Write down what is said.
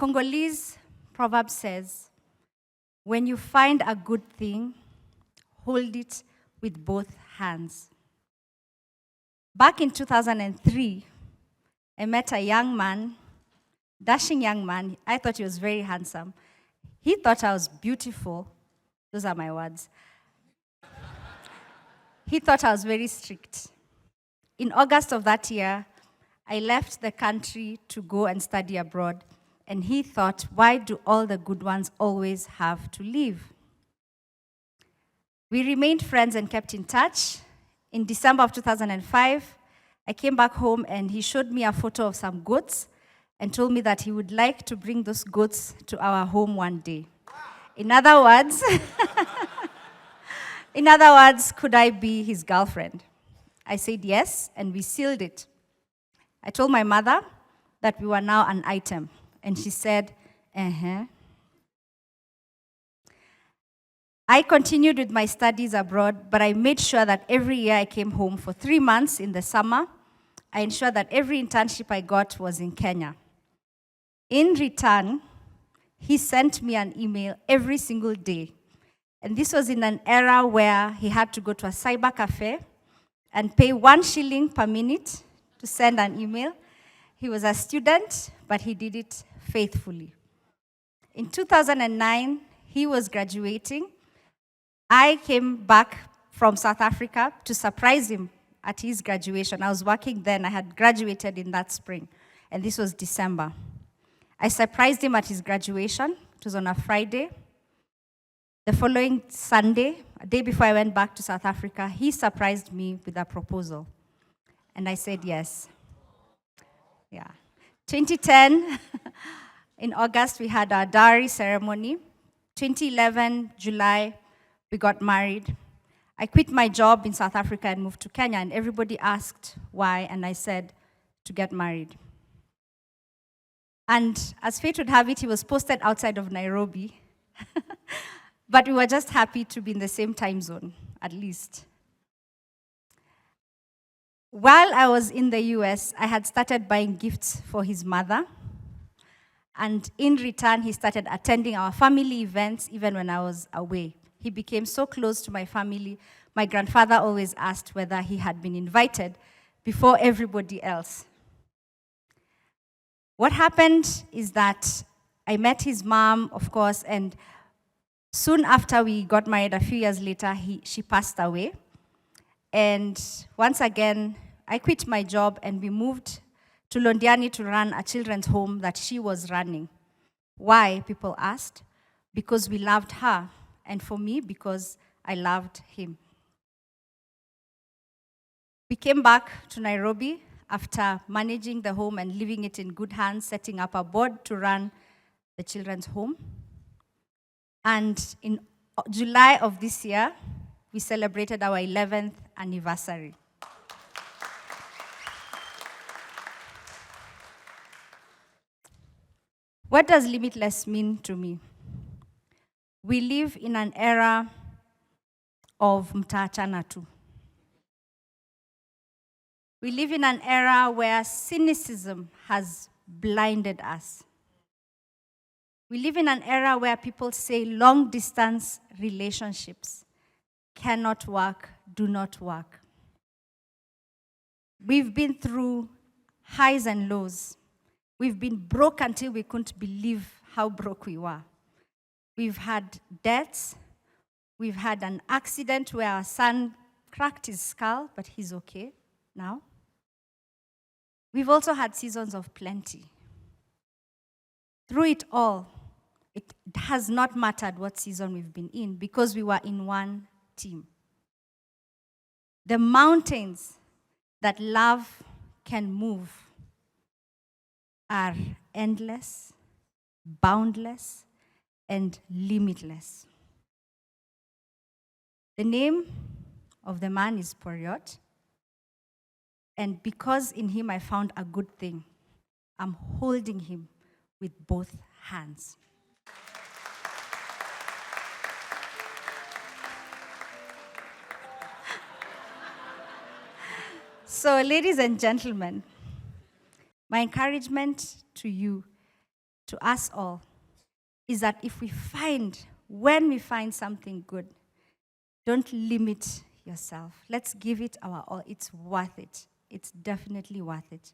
Congolese proverb says, when you find a good thing, hold it with both hands. Back in 2003, I met a young man, dashing young man. I thought he was very handsome. He thought I was beautiful. Those are my words. He thought I was very strict. In August of that year, I left the country to go and study abroad, and he thought, why do all the good ones always have to leave? We remained friends and kept in touch. In December of 2005, I came back home and he showed me a photo of some goats and told me that he would like to bring those goats to our home one day. In other words, could I be his girlfriend? I said yes, and we sealed it. I told my mother that we were now an item, and she said, I continued with my studies abroad, but I made sure that every year I came home for 3 months in the summer. I ensured that every internship I got was in Kenya. In return, he sent me an email every single day. And this was in an era where he had to go to a cyber cafe and pay 1 shilling per minute to send an email. He was a student, but he did it faithfully. In 2009, he was graduating. I came back from South Africa to surprise him at his graduation. I was working then. I had graduated in that spring, and this was December. I surprised him at his graduation. It was on a Friday. The following Sunday, a day before I went back to South Africa, he surprised me with a proposal. And I said yes. Yeah. 2010, in August, we had our dowry ceremony. 2011, July, we got married. I quit my job in South Africa and moved to Kenya, and everybody asked why, and I said, to get married. And as fate would have it, he was posted outside of Nairobi. But we were just happy to be in the same time zone, at least. While I was in the US, I had started buying gifts for his mother. And in return, he started attending our family events even when I was away. He became so close to my family. My grandfather always asked whether he had been invited before everybody else. What happened is that I met his mom, of course, and soon after we got married, a few years later, she passed away. And once again, I quit my job and we moved to Londiani to run a children's home that she was running. Why, people asked? Because we loved her, and for me, because I loved him. We came back to Nairobi after managing the home and leaving it in good hands, setting up a board to run the children's home. And in July of this year, we celebrated our 11th anniversary. What does limitless mean to me? We live in an era of mtaachana tu. We live in an era where cynicism has blinded us. We live in an era where people say long-distance relationships cannot work, do not work. We've been through highs and lows. We've been broke until we couldn't believe how broke we were. We've had deaths. We've had an accident where our son cracked his skull, but he's okay now. We've also had seasons of plenty. Through it all, it has not mattered what season we've been in because we were in one team. The mountains that love can move are endless, boundless, and limitless. The name of the man is Poriot, and because in him I found a good thing, I'm holding him with both hands. So, ladies and gentlemen, my encouragement to you to us all is that when we find something good, don't limit yourself. Let's give it our all. It's worth it. It's definitely worth it.